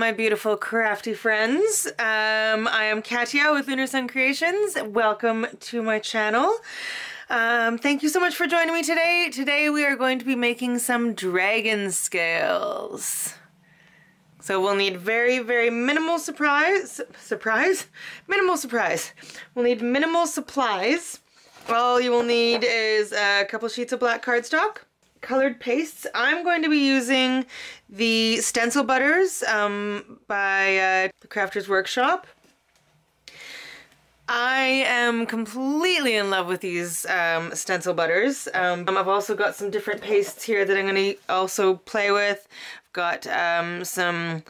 my beautiful crafty friends. I am Katya with Lunar Sun Creations. Welcome to my channel. Thank you so much for joining me today. Today we are going to be making some dragon scales. So we'll need very minimal minimal surprise. We'll need minimal supplies. All you will need is a couple sheets of black cardstock, colored pastes. I'm going to be using the Stencil butters by the Crafters Workshop. I am completely in love with these stencil butters. I've also got some different pastes here that I'm going to also play with. I've got some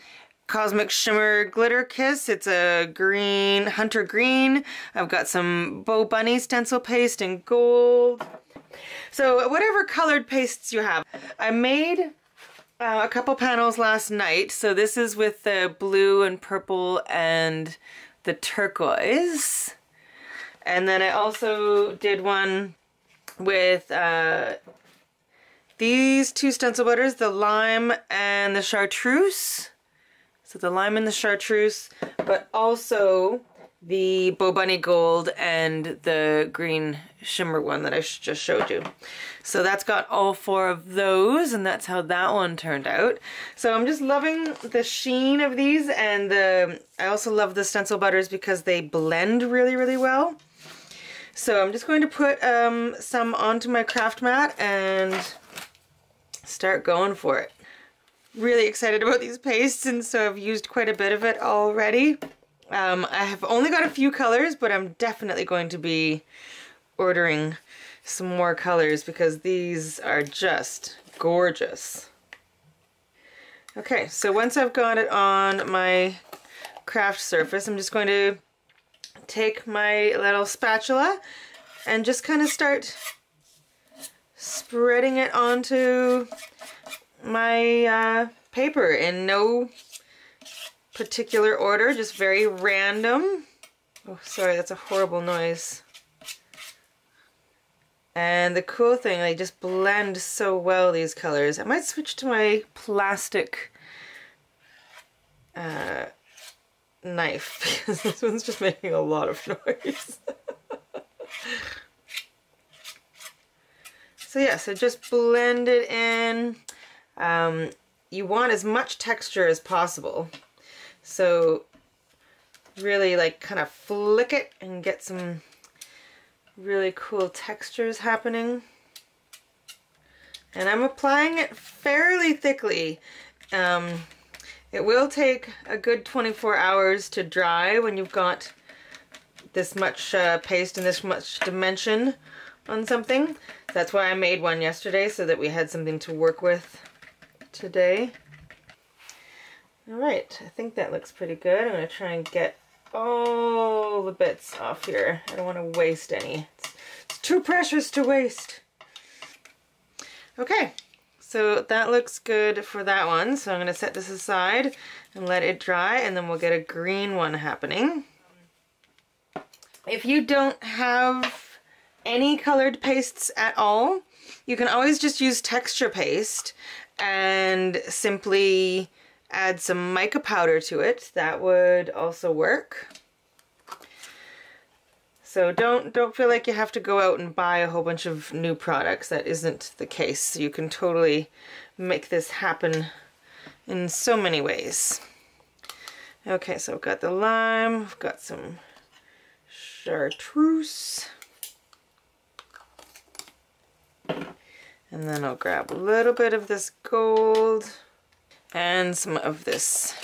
Cosmic Shimmer Glitter Kiss. It's a green, hunter green. I've got some Bow Bunny stencil paste in gold. So whatever colored pastes you have. I made a couple panels last night. So this is with the blue and purple and the turquoise. And then I also did one with these two stencil butters, the lime and the chartreuse. So the lime and the chartreuse, but also the Bow Bunny Gold and the green shimmer one that I just showed you. So that's got all four of those, and that's how that one turned out. So I'm just loving the sheen of these, and I also love the stencil butters because they blend really well. So I'm just going to put some onto my craft mat and start going for it. Really excited about these pastes, and so I've used quite a bit of it already. I have only got a few colors, but I'm definitely going to be ordering some more colors because these are just gorgeous. Okay, so once I've got it on my craft surface, I'm just going to take my little spatula and just kind of start spreading it onto my paper in no particular order, just very random. Oh, sorry, that's a horrible noise. And the cool thing, they just blend so well, these colors. I might switch to my plastic knife because this one's just making a lot of noise. So yeah, so just blend it in. You want as much texture as possible. So really like kind of flick it and get some really cool textures happening. And I'm applying it fairly thickly. It will take a good 24 hours to dry when you've got this much paste and this much dimension on something. That's why I made one yesterday, so that we had something to work with today. Alright, I think that looks pretty good. I'm going to try and get all the bits off here. I don't want to waste any. It's too precious to waste. Okay, so that looks good for that one. So I'm going to set this aside and let it dry, and then we'll get a green one happening. If you don't have any colored pastes at all, you can always just use texture paste and simply add some mica powder to it. That would also work. So don't feel like you have to go out and buy a whole bunch of new products. That isn't the case. You can totally make this happen in so many ways. Okay, so I've got the lime, I've got some chartreuse. And then I'll grab a little bit of this gold and some of this.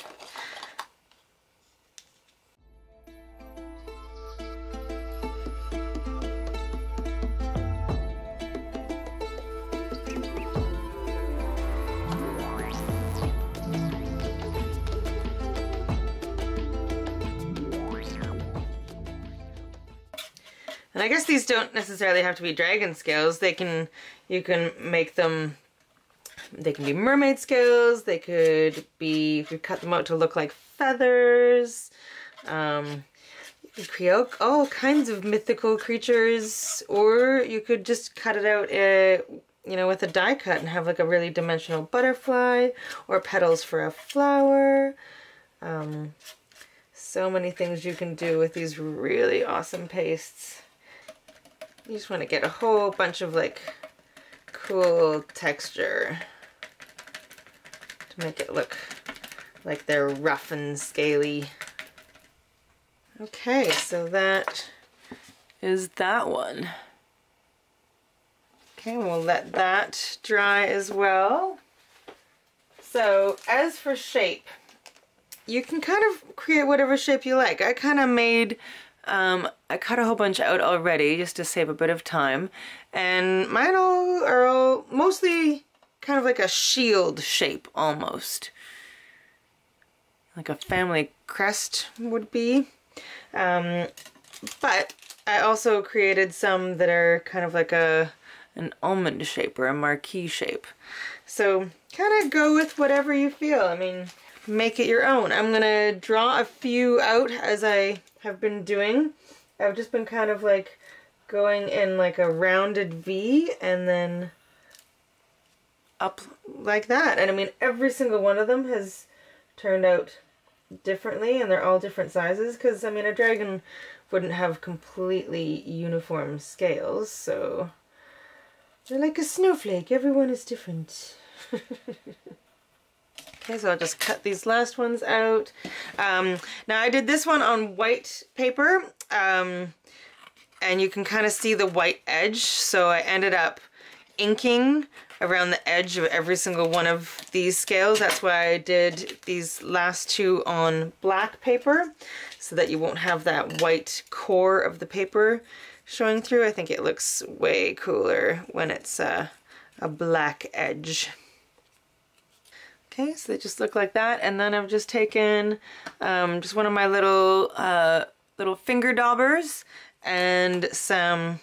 And I guess these don't necessarily have to be dragon scales. You can make them, they can be mermaid scales, they could be, if you cut them out to look like feathers, you could create all kinds of mythical creatures, or you could just cut it out, you know, with a die cut and have like a really dimensional butterfly, or petals for a flower. So many things you can do with these really awesome pastes. You just want to get a whole bunch of like cool texture to make it look like they're rough and scaly. Okay, so that is that one. Okay, we'll let that dry as well. So as for shape, you can kind of create whatever shape you like. I kind of made, I cut a whole bunch out already just to save a bit of time. And mine are all mostly kind of like a shield shape almost. Like a family crest would be. But I also created some that are kind of like an almond shape or a marquee shape. So kind of go with whatever you feel. I mean, make it your own. I'm gonna draw a few out as I have been doing. I've just been kind of like going in like a rounded V and then up like that. And I mean, every single one of them has turned out differently, and they're all different sizes, because I mean, a dragon wouldn't have completely uniform scales, so they're like a snowflake. Everyone is different. Okay, so I'll just cut these last ones out. Now I did this one on white paper, and you can kind of see the white edge, so I ended up inking around the edge of every single one of these scales. That's why I did these last two on black paper, so that you won't have that white core of the paper showing through. I think it looks way cooler when it's a black edge. Okay, so they just look like that, and then I've just taken just one of my little finger daubers and some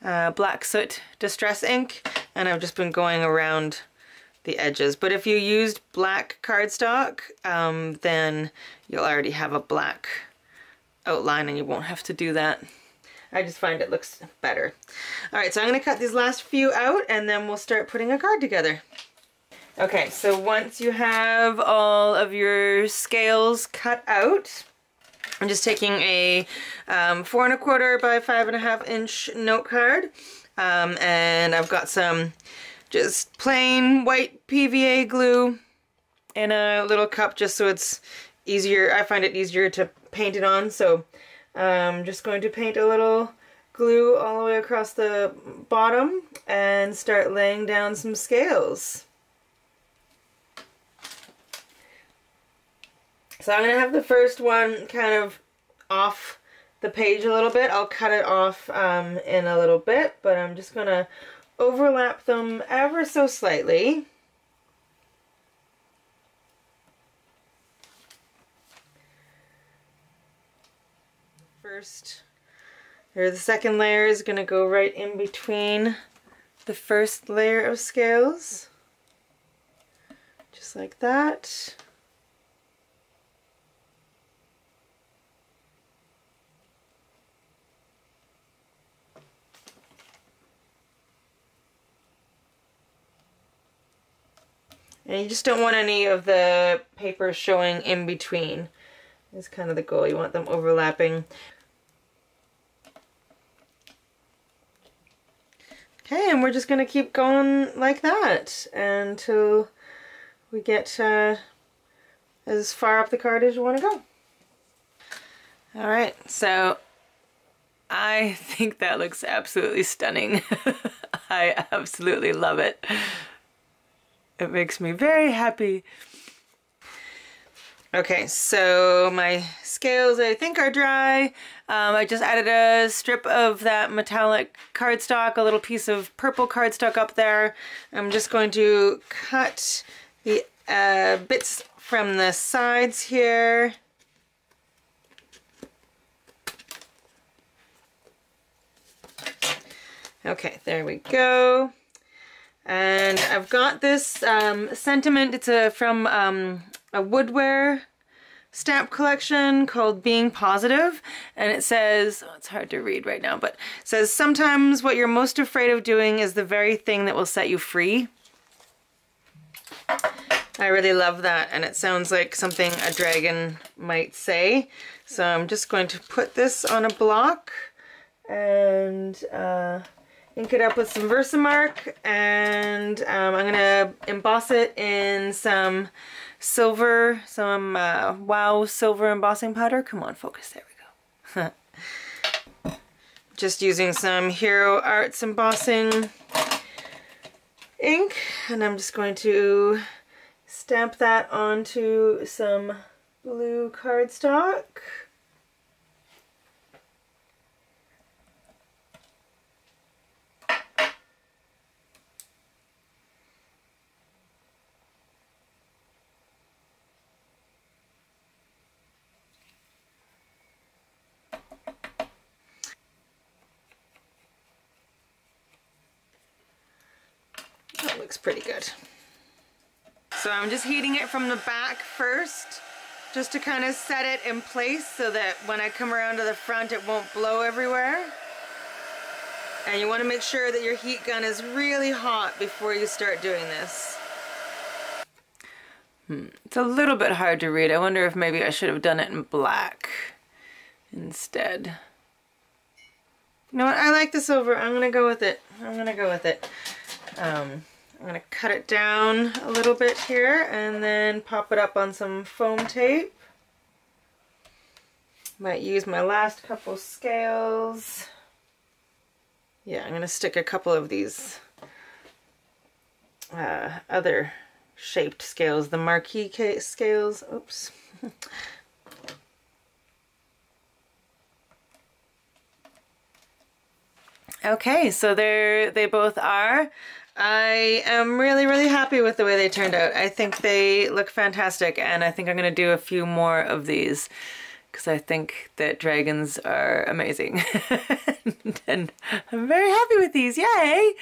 black soot distress ink, and I've just been going around the edges. But if you used black cardstock, then you'll already have a black outline and you won't have to do that. I just find it looks better. Alright, so I'm going to cut these last few out and then we'll start putting a card together. Okay, so once you have all of your scales cut out, I'm just taking a 4 1/4 by 5.5 inch note card, and I've got some just plain white PVA glue in a little cup just so it's easier. I find it easier to paint it on, so I'm just going to paint a little glue all the way across the bottom and start laying down some scales. So I'm going to have the first one kind of off the page a little bit. I'll cut it off in a little bit, but I'm just going to overlap them ever so slightly. First, or the second layer is going to go right in between the first layer of scales. Just like that. And you just don't want any of the paper showing in between. That's kind of the goal. You want them overlapping. Okay, and we're just going to keep going like that until we get as far up the card as you want to go. Alright, so I think that looks absolutely stunning. I absolutely love it. It makes me very happy. Okay, so my scales I think are dry. I just added a strip of that metallic cardstock, a little piece of purple cardstock up there. I'm just going to cut the bits from the sides here. Okay, there we go. And I've got this sentiment. It's from a woodware stamp collection called Being Positive, and it says, oh, it's hard to read right now, but it says, sometimes what you're most afraid of doing is the very thing that will set you free. I really love that, and it sounds like something a dragon might say. So I'm just going to put this on a block and ink it up with some Versamark, and I'm going to emboss it in some silver, Wow silver embossing powder. Come on, focus, there we go. Just using some Hero Arts embossing ink, and I'm just going to stamp that onto some blue cardstock. That looks pretty good. So I'm just heating it from the back first, just to kind of set it in place so that when I come around to the front it won't blow everywhere. And you want to make sure that your heat gun is really hot before you start doing this. It's a little bit hard to read. I wonder if maybe I should have done it in black instead. You know what? I like the silver. I'm going to go with it. I'm going to cut it down a little bit here and then pop it up on some foam tape. Might use my last couple scales. Yeah, I'm going to stick a couple of these other shaped scales, the marquee scales. Oops. Okay, so there they both are. I am really, really happy with the way they turned out. I think they look fantastic, and I think I'm going to do a few more of these because I think that dragons are amazing. And I'm very happy with these. Yay!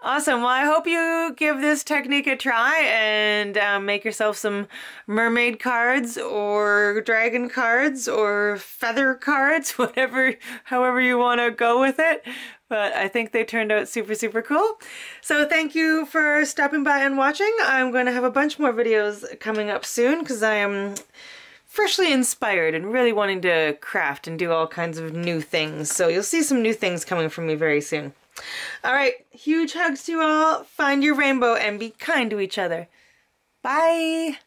Awesome. Well, I hope you give this technique a try and make yourself some mermaid cards or dragon cards or feather cards, however you want to go with it. But I think they turned out super, super cool. So thank you for stopping by and watching. I'm going to have a bunch more videos coming up soon because I am freshly inspired and really wanting to craft and do all kinds of new things. So you'll see some new things coming from me very soon. All right, huge hugs to you all. Find your rainbow and be kind to each other. Bye.